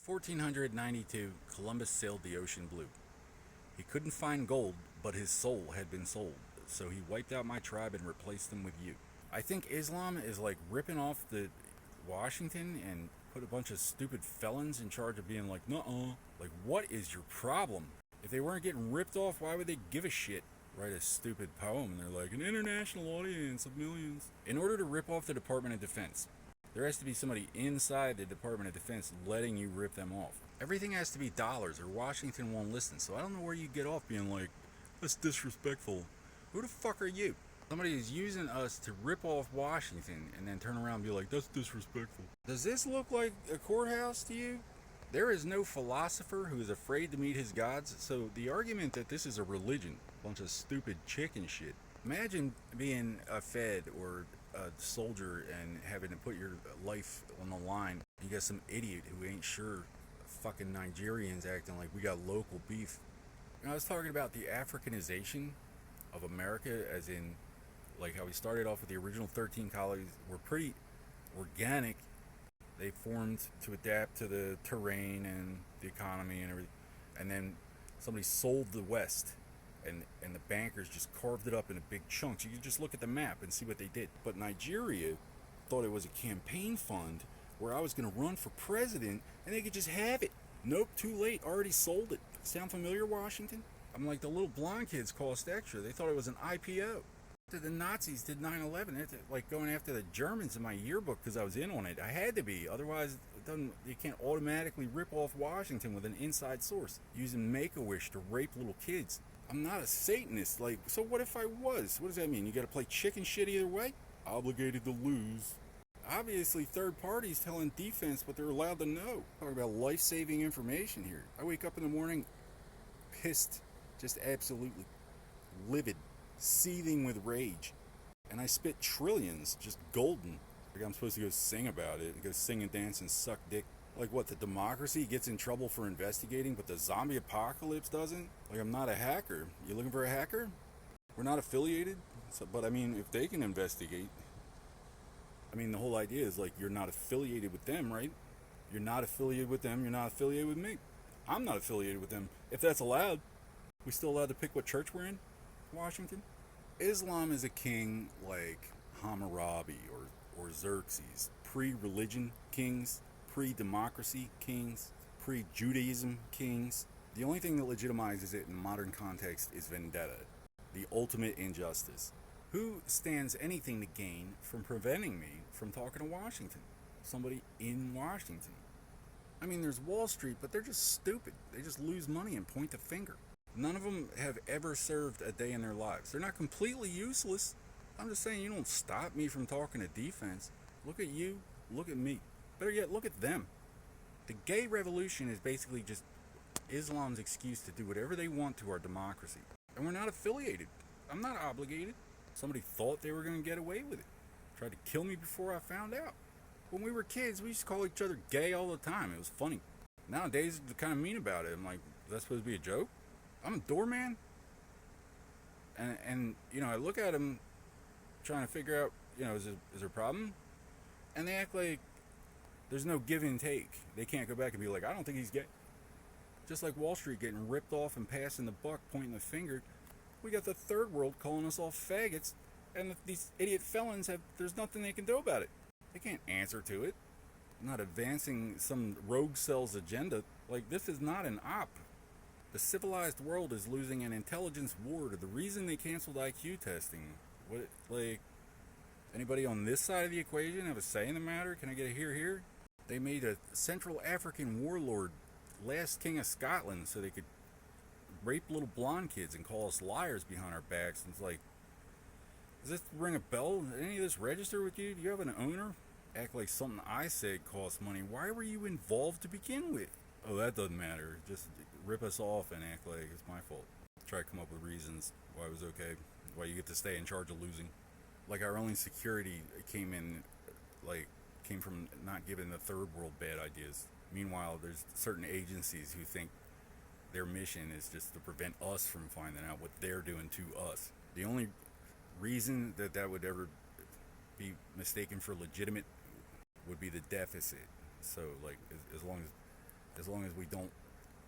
1492, Columbus sailed the ocean blue. He couldn't find gold, but his soul had been sold, so he wiped out my tribe and replaced them with you. I think Islam is like ripping off the Washington and put a bunch of stupid felons in charge of being like, nuh-uh. Like, what is your problem? If they weren't getting ripped off, why would they give a shit? Write a stupid poem and they're like, an international audience of millions. In order to rip off the Department of Defense, there has to be somebody inside the Department of Defense letting you rip them off. Everything has to be dollars or Washington won't listen, so I don't know where you get off being like, that's disrespectful. Who the fuck are you? Somebody is using us to rip off Washington and then turn around and be like, that's disrespectful. Does this look like a courthouse to you? There is no philosopher who is afraid to meet his gods, so the argument that this is a religion, a bunch of stupid chicken shit. Imagine being a Fed or a soldier and having to put your life on the line. You got some idiot who ain't sure. Fucking Nigerians acting like we got local beef. You know, I was talking about the Africanization of America, as in like how we started off with the original 13 colonies were pretty organic. They formed to adapt to the terrain and the economy and everything. And then somebody sold the West, and the bankers just carved it up into big chunks. You can just look at the map and see what they did. But Nigeria thought it was a campaign fund where I was going to run for president and they could just have it. Nope, too late. Already sold it. Sound familiar, Washington? I'm like, the little blonde kids cost extra. They thought it was an IPO. The Nazis did 9/11. It's like going after the Germans in my yearbook because I was in on it. I had to be, otherwise you can't automatically rip off Washington with an inside source using Make-A-Wish to rape little kids. I'm not a Satanist. Like, so what if I was? What does that mean? You got to play chicken shit either way? Obligated to lose. Obviously, third parties telling defense what they're allowed to know. Talking about life-saving information here. I wake up in the morning pissed, just absolutely livid, seething with rage, and I spit trillions, just golden. Like I'm supposed to go sing about it, go sing and dance and suck dick. Like what, the democracy gets in trouble for investigating, but the zombie apocalypse doesn't? Like, I'm not a hacker. You looking for a hacker? We're not affiliated, but I mean, if they can investigate, I mean, the whole idea is like, you're not affiliated with them, right? You're not affiliated with them, you're not affiliated with me. I'm not affiliated with them. If that's allowed, we still allowed to pick what church we're in? Washington? Islam is a king like Hammurabi or Xerxes. Pre-religion kings, pre-democracy kings, pre-Judaism kings. The only thing that legitimizes it in modern context is vendetta, the ultimate injustice. Who stands anything to gain from preventing me from talking to Washington? Somebody in Washington. I mean, there's Wall Street, but they're just stupid. They just lose money and point the finger. None of them have ever served a day in their lives. They're not completely useless. I'm just saying, you don't stop me from talking to defense. Look at you, look at me. Better yet, look at them. The gay revolution is basically just Islam's excuse to do whatever they want to our democracy. And we're not affiliated. I'm not obligated. Somebody thought they were going to get away with it. Tried to kill me before I found out. When we were kids, we used to call each other gay all the time. It was funny. Nowadays, they're kind of mean about it. I'm like, that's supposed to be a joke? I'm a doorman. And you know, I look at them trying to figure out, you know, is there a problem? And they act like there's no give and take. They can't go back and be like, I don't think he's gay. Just like Wall Street getting ripped off and passing the buck, pointing the finger. We got the third world calling us all faggots, and these idiot felons there's nothing they can do about it. They can't answer to it. Not advancing some rogue cell's agenda. Like, this is not an op. The civilized world is losing an intelligence war to the reason they canceled IQ testing. What, like, anybody on this side of the equation have a say in the matter? Can I get a here? They made a Central African warlord last king of Scotland so they could rape little blonde kids and call us liars behind our backs. And it's like, does this ring a bell? Did any of this register with you? Do you have an owner? Act like something I said costs money. Why were you involved to begin with? Oh, that doesn't matter. Just rip us off and act like it's my fault. Try to come up with reasons why it was okay. Why you get to stay in charge of losing. Like, our only security came from not giving the third world bad ideas. Meanwhile, there's certain agencies who think their mission is just to prevent us from finding out what they're doing to us. The only reason that would ever be mistaken for legitimate would be the deficit. So, like, as long as as long as we don't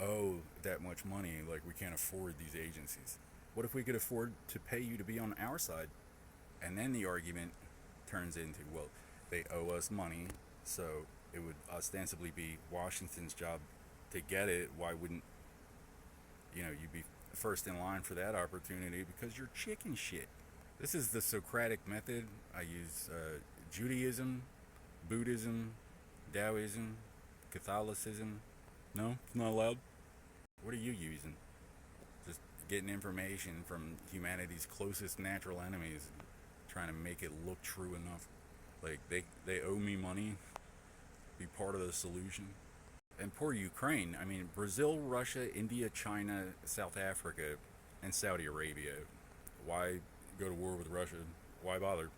owe that much money, like we can't afford these agencies. What if we could afford to pay you to be on our side? And then the argument turns into, well, they owe us money, so it would ostensibly be Washington's job to get it. Why wouldn't you be first in line for that opportunity? Because you're chicken shit. This is the Socratic method. I use Judaism, Buddhism, Taoism, Catholicism. No, it's not allowed. What are you using? Just getting information from humanity's closest natural enemies, trying to make it look true enough. Like they owe me money, be part of the solution. And poor Ukraine. I mean, Brazil, Russia, India, China, South Africa, and Saudi Arabia. Why go to war with Russia? Why bother?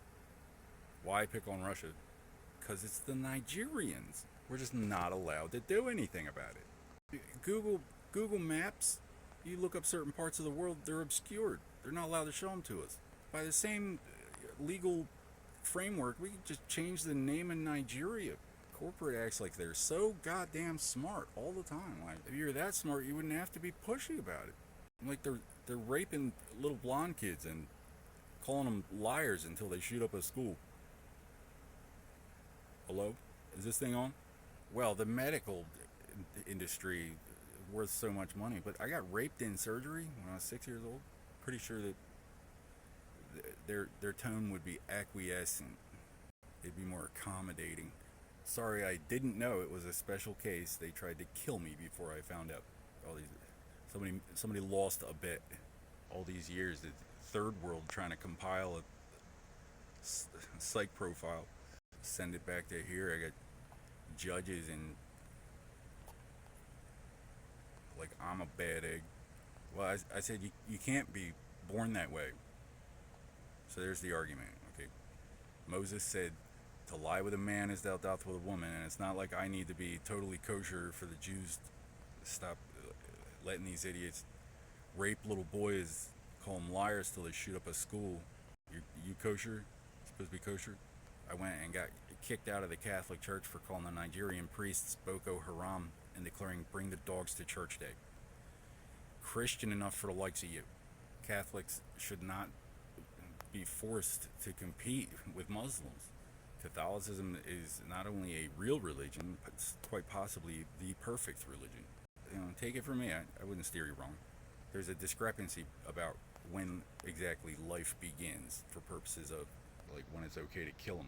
Why pick on Russia? Because it's the Nigerians. We're just not allowed to do anything about it. Google Maps, you look up certain parts of the world, they're obscured. They're not allowed to show them to us. By the same legal framework, we can just change the name of Nigeria. Corporate acts like they're so goddamn smart all the time. Like, if you're that smart, you wouldn't have to be pushy about it. Like they're raping little blonde kids and calling them liars until they shoot up a school. Hello? Is this thing on? Well, the medical industry worth so much money, but I got raped in surgery when I was 6 years old. Pretty sure that their tone would be acquiescent. It'd be more accommodating. Sorry, I didn't know it was a special case. They tried to kill me before I found out. All these, somebody lost a bet. All these years, the third world trying to compile a psych profile, send it back to here. I got judges and like I'm a bad egg. Well, I said you can't be born that way. So there's the argument. Okay, Moses said, to lie with a man as thou doth with a woman, and it's not like I need to be totally kosher for the Jews to stop letting these idiots rape little boys, call them liars till they shoot up a school. You kosher? Supposed to be kosher? I went and got kicked out of the Catholic Church for calling the Nigerian priests Boko Haram and declaring bring the dogs to church day. Christian enough for the likes of you. Catholics should not be forced to compete with Muslims. Catholicism is not only a real religion, but quite possibly the perfect religion. Take it from me, I wouldn't steer you wrong. There's a discrepancy about when exactly life begins for purposes of like when it's okay to kill them.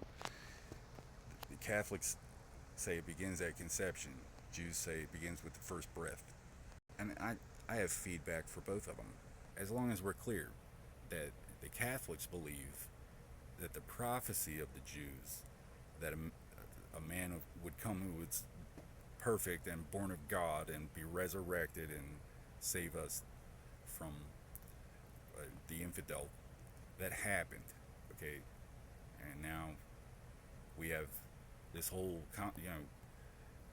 The Catholics say it begins at conception. Jews say it begins with the first breath. And I have feedback for both of them. As long as we're clear that the Catholics believe that the prophecy of the Jews, that a man would come who was perfect and born of God and be resurrected and save us from the infidel, that happened, okay? And now we have this whole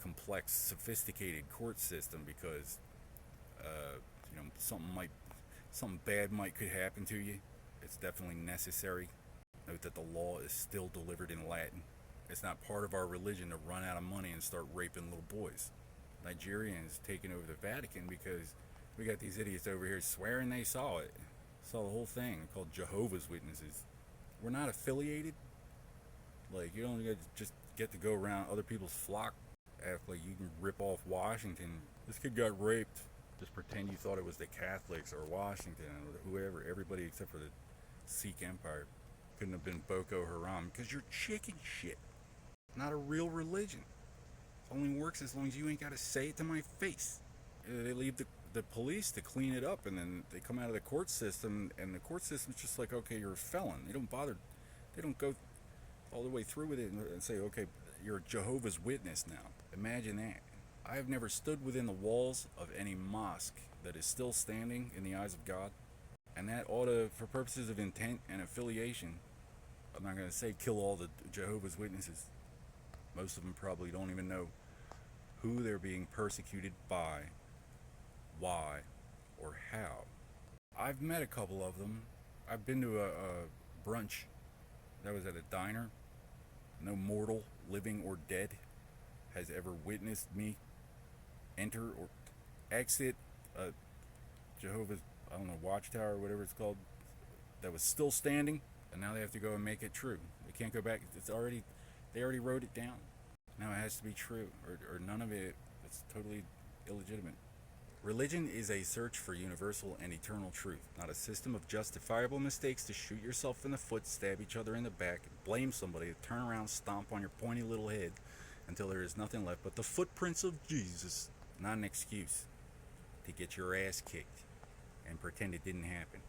complex, sophisticated court system because something bad could happen to you. It's definitely necessary. Note that the law is still delivered in Latin. It's not part of our religion to run out of money and start raping little boys. Nigerians taking over the Vatican because we got these idiots over here swearing they saw it. Saw the whole thing called Jehovah's Witnesses. We're not affiliated. Like, you don't just get to go around other people's flock, act like you can rip off Washington. This kid got raped. Just pretend you thought it was the Catholics or Washington or whoever, everybody except for the Sikh Empire. Couldn't have been Boko Haram because you're chicken shit. Not a real religion. It only works as long as you ain't got to say it to my face. They leave the police to clean it up, and then they come out of the court system, and the court system's just like, okay, you're a felon. They don't bother. They don't go all the way through with it and say, okay, you're a Jehovah's Witness now. Imagine that. I have never stood within the walls of any mosque that is still standing in the eyes of God, and that ought to, for purposes of intent and affiliation, I'm not going to say kill all the Jehovah's Witnesses. Most of them probably don't even know who they're being persecuted by, why, or how. I've met a couple of them. I've been to a brunch that was at a diner. No mortal, living or dead, has ever witnessed me enter or exit a Jehovah's, I don't know, watchtower or whatever it's called, that was still standing, and now they have to go and make it true. They can't go back. They already wrote it down. Now it has to be true, or none of it. It's totally illegitimate. Religion is a search for universal and eternal truth, not a system of justifiable mistakes to shoot yourself in the foot, stab each other in the back, blame somebody, turn around, stomp on your pointy little head until there is nothing left but the footprints of Jesus. Not an excuse to get your ass kicked and pretend it didn't happen.